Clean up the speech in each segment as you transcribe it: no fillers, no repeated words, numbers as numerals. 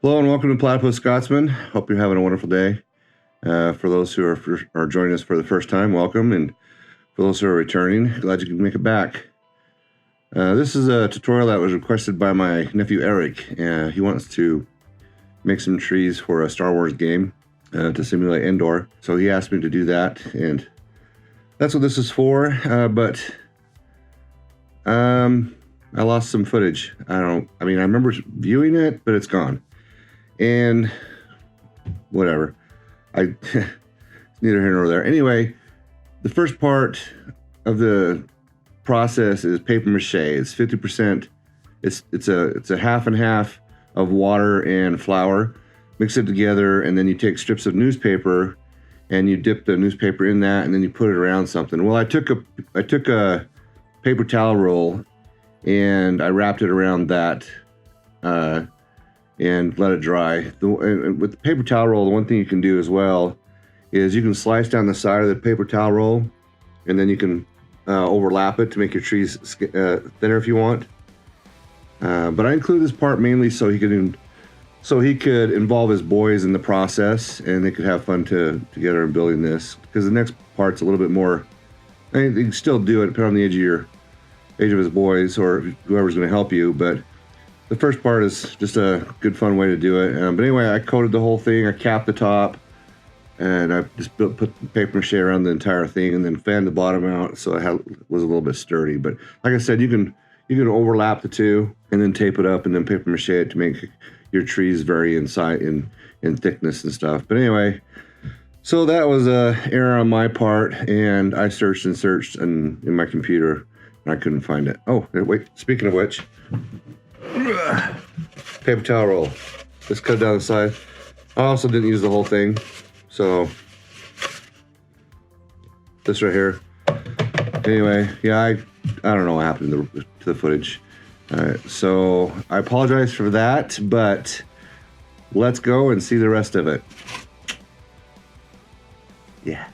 Hello and welcome to Platypus, Scotsman. Hope you're having a wonderful day. For those who are joining us for the first time, welcome. And for those who are returning, glad you can make it back. This is a tutorial that was requested by my nephew Eric. He wants to make some trees for a Star Wars game to simulate indoor. So he asked me to do that, and that's what this is for. But I lost some footage. I remember viewing it, but it's gone. And whatever, it's neither here nor there. Anyway, the first part of the process is paper mache. It's 50%. It's a half and half of water and flour. Mix it together, and then you take strips of newspaper and you dip the newspaper in that, and then you put it around something. Well, I took a paper towel roll and I wrapped it around that and let it dry. With the paper towel roll, the one thing you can do as well is you can slice down the side of the paper towel roll, and then you can overlap it to make your trees thinner if you want. But I include this part mainly so he could involve his boys in the process, and they could have fun together in building this. Because the next part's a little bit more. I mean, you can still do it, depending on the age of his boys or whoever's going to help you, but the first part is just a good fun way to do it. But anyway, I coated the whole thing. I capped the top, and I just put paper mache around the entire thing, and then fanned the bottom out so it was a little bit sturdy. But like I said, you can overlap the two and then tape it up and then paper mache it to make your trees vary in size, in thickness and stuff. But anyway, so that was a error on my part, and I searched in my computer, and I couldn't find it. Oh, wait, speaking of which, paper towel roll. Just cut down the side. I also didn't use the whole thing, so this right here. Anyway, yeah, I don't know what happened to the footage. So I apologize for that, but let's go and see the rest of it. Yeah.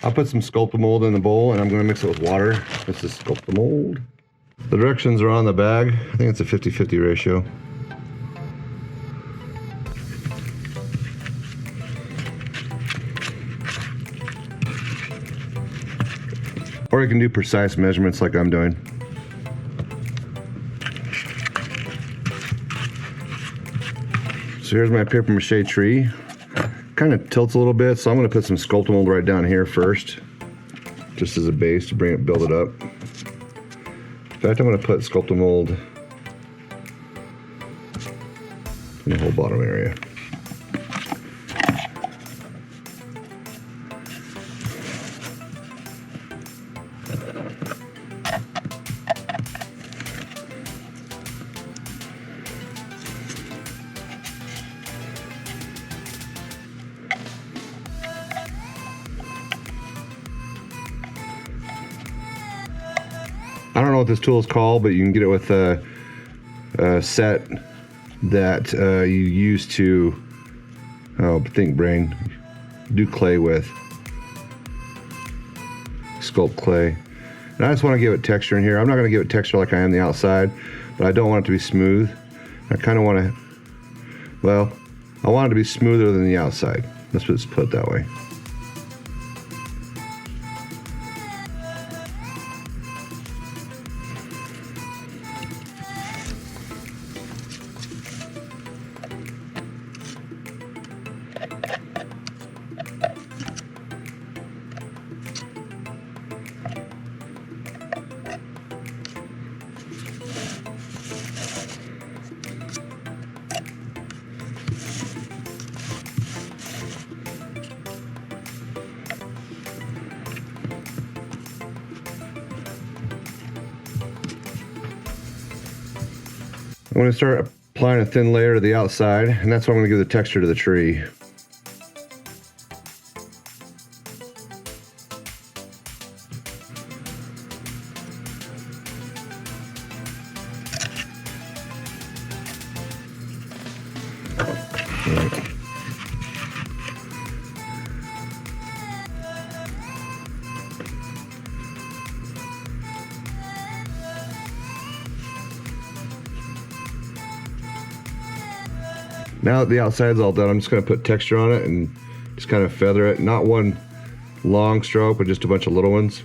I'll put some sculpt mold in the bowl, and I'm going to mix it with water. This is sculpt mold. The directions are on the bag. I think it's a 50-50 ratio. Or you can do precise measurements like I'm doing. So here's my paper mache tree. Kind of tilts a little bit, so I'm going to put some sculpt mold right down here first, just as a base to build it up. In fact, I'm going to put sculpt mold in the whole bottom area. I don't know what this tool is called, but you can get it with a set that you use to, think brain, do clay with. Sculpt clay. And I just want to give it texture in here. I'm not going to give it texture like I am the outside, but I don't want it to be smooth. I kind of want to, well, I want it to be smoother than the outside. Let's just put it that way. I'm going to start Applying a thin layer to the outside, and that's what I'm going to give the texture to the tree. Now that the outside's all done, I'm just going to put texture on it and just kind of feather it. Not one long stroke, but just a bunch of little ones.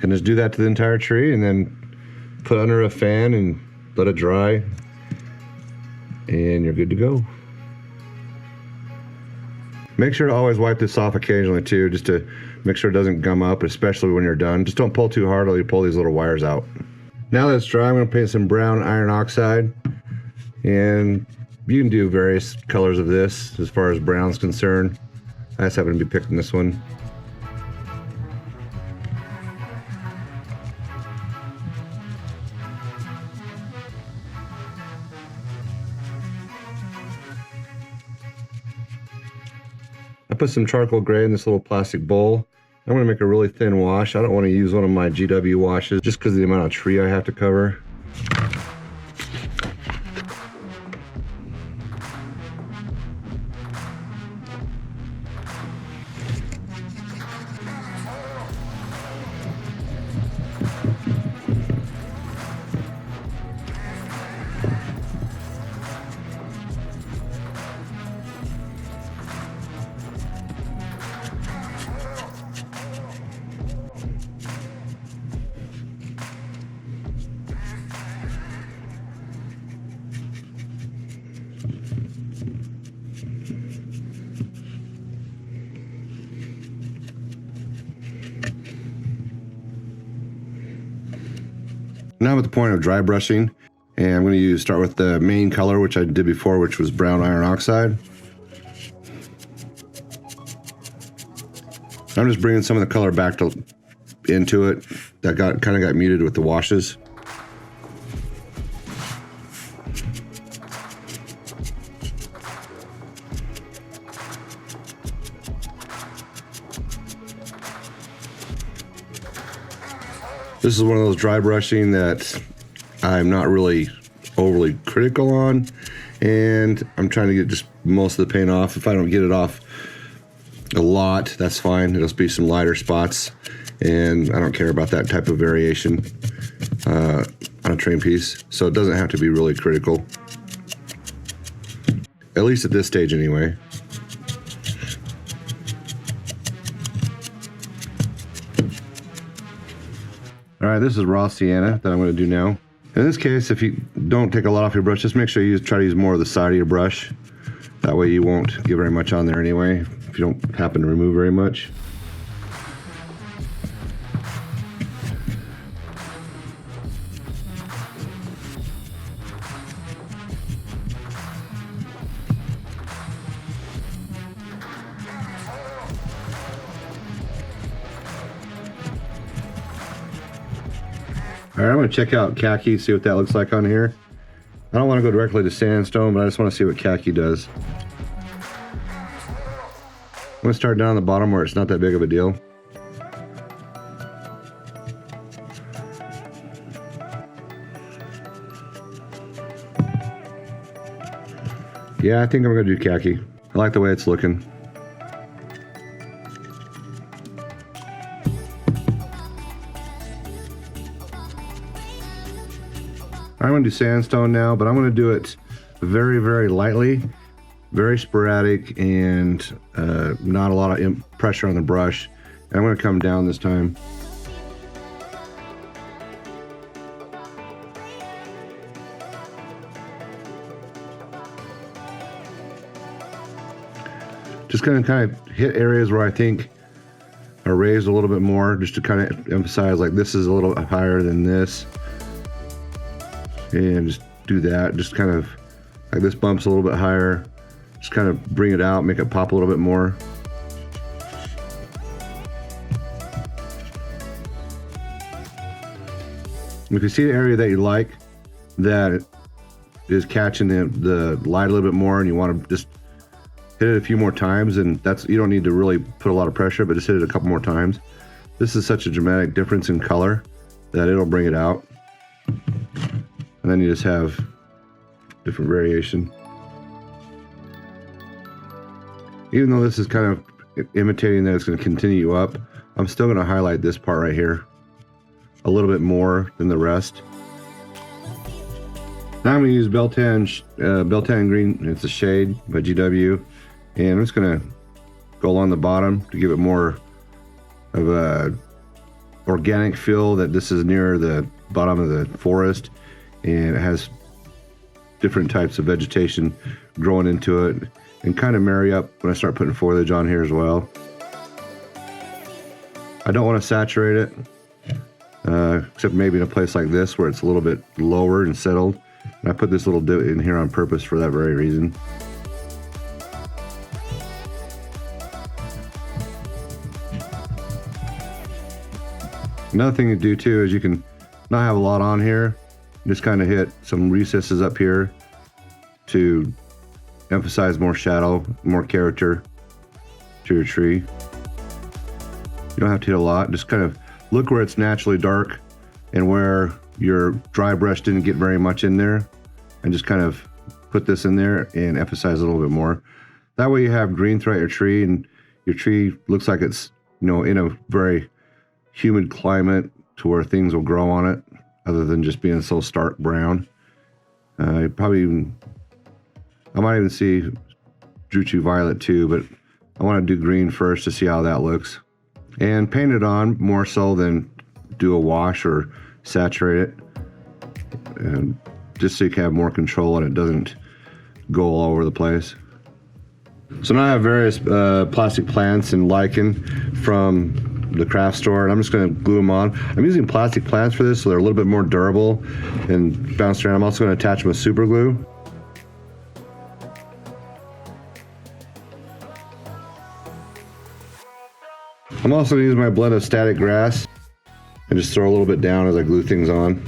And just do that to the entire tree, and then put under a fan and let it dry, and you're good to go. Make sure to always wipe this off occasionally too, just to make sure it doesn't gum up, especially when you're done. Just don't pull too hard or you pull these little wires out. Now that it's dry, I'm going to paint some brown iron oxide, and you can do various colors of this as far as brown's concerned. I just happen to be picking this one. I put some charcoal gray in this little plastic bowl. I'm going to make a really thin wash. I don't want to use one of my GW washes just because of the amount of tree I have to cover. Now I'm at the point of dry brushing, and I'm going to start with the main color, which I did before, which was brown iron oxide. I'm just bringing some of the color back into it that kind of got muted with the washes. This is one of those dry brushing that I'm not really overly critical on, and I'm trying to get just most of the paint off. If I don't get it off a lot, that's fine. It'll be some lighter spots, and I don't care about that type of variation on a train piece, so it doesn't have to be really critical, at least at this stage anyway. All right, this is raw sienna that I'm going to do now. In this case, if you don't take a lot off your brush, just make sure you try to use more of the side of your brush. That way you won't get very much on there anyway, if you don't happen to remove very much. All right, I'm going to check out khaki, see what that looks like on here. I don't want to go directly to sandstone, but I just want to see what khaki does. I'm going to start down the bottom where it's not that big of a deal. Yeah, I think I'm going to do khaki. I like the way it's looking. I'm going to do sandstone now, but I'm going to do it very, very lightly, very sporadic, and not a lot of pressure on the brush. And I'm going to come down this time. Just going to kind of hit areas where I think are raised a little bit more, just to kind of emphasize like this is a little higher than this. And just do that, just kind of like this bump's a little bit higher. Just kind of bring it out, make it pop a little bit more. If you see the area that you like that is catching the light a little bit more and you want to just hit it a few more times, and that's, you don't need to really put a lot of pressure, but just hit it a couple more times. This is such a dramatic difference in color that it'll bring it out. And then you just have different variation. Even though this is kind of imitating that it's going to continue up, I'm still going to highlight this part right here a little bit more than the rest. Now I'm going to use Beltan Green. It's a shade by GW, and I'm just going to go along the bottom to give it more of a organic feel, that this is near the bottom of the forest and it has different types of vegetation growing into it, and kind of marry up when I start putting foliage on here as well. I don't want to saturate it, except maybe in a place like this where it's a little bit lower and settled. And I put this little divot in here on purpose for that very reason. Another thing to do too is you can not have a lot on here, just kind of hit some recesses up here to emphasize more shadow, more character to your tree. You don't have to hit a lot, just kind of look where it's naturally dark and where your dry brush didn't get very much in there, and just kind of put this in there and emphasize a little bit more. That way you have green throughout your tree, and your tree looks like it's, you know, in a very humid climate to where things will grow on it, other than just being so stark brown. I might even see Druchu Violet too, but I want to do green first to see how that looks. And paint it on more so than do a wash or saturate it, and just so you can have more control and it doesn't go all over the place. So now I have various plastic plants and lichen from the craft store, and I'm just going to glue them on. I'm using plastic plants for this so they're a little bit more durable and bounce around. I'm also going to attach them with super glue. I'm also going to use my blend of static grass and just throw a little bit down as I glue things on.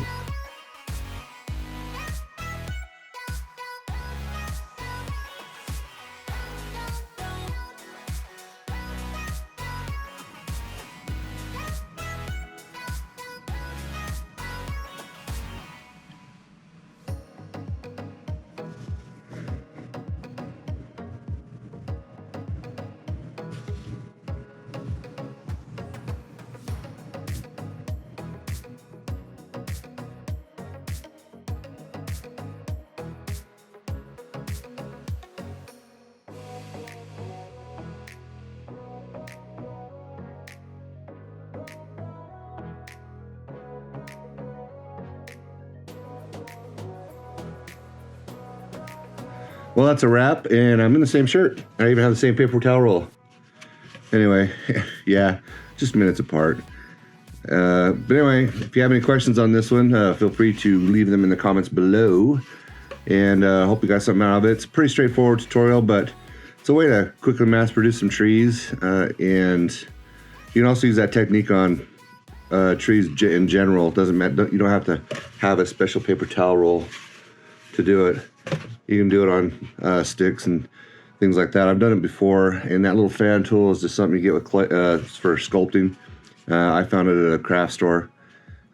Well, that's a wrap, and I'm in the same shirt. I even have the same paper towel roll. Anyway, yeah, just minutes apart. But anyway, if you have any questions on this one, feel free to leave them in the comments below. And hope you got something out of it. It's a pretty straightforward tutorial, but it's a way to quickly mass produce some trees. And you can also use that technique on trees in general. It doesn't matter. You don't have to have a special paper towel roll to do it. You can do it on sticks and things like that. I've done it before, and that little fan tool is just something you get with clay, for sculpting. I found it at a craft store.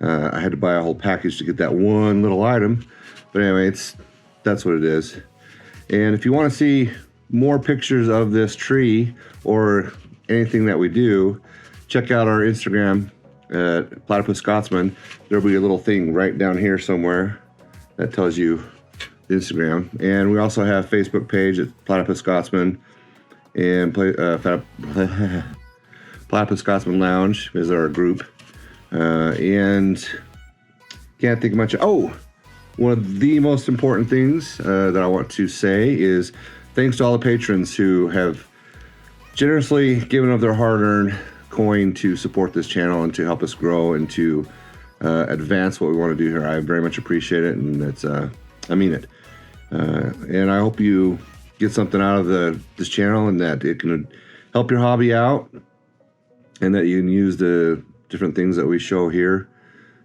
I had to buy a whole package to get that one little item, but anyway, that's what it is. And if you want to see more pictures of this tree or anything that we do, check out our Instagram at Platypus Scotsman. There'll be a little thing right down here somewhere that tells you Instagram. And we also have Facebook page at Platypus Scotsman, and Platypus Scotsman Lounge is our group. And can't think much. Oh, one of the most important things that I want to say is thanks to all the patrons who have generously given of their hard-earned coin to support this channel and to help us grow and to advance what we want to do here. I very much appreciate it, and it's I mean it. And I hope you get something out of this channel, and that it can help your hobby out, and that you can use the different things that we show here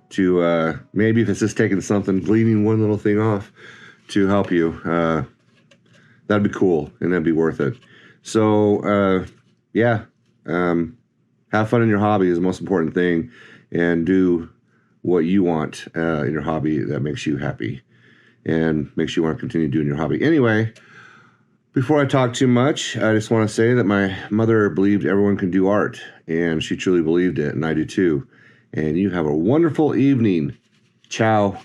to maybe, if it's just taking something, gleaning one little thing off to help you. That'd be cool, and that'd be worth it. So yeah, have fun in your hobby is the most important thing, and do what you want in your hobby that makes you happy and makes you want to continue doing your hobby. Anyway, before I talk too much, I just want to say that my mother believed everyone can do art, and she truly believed it, and I do too. And you have a wonderful evening. Ciao.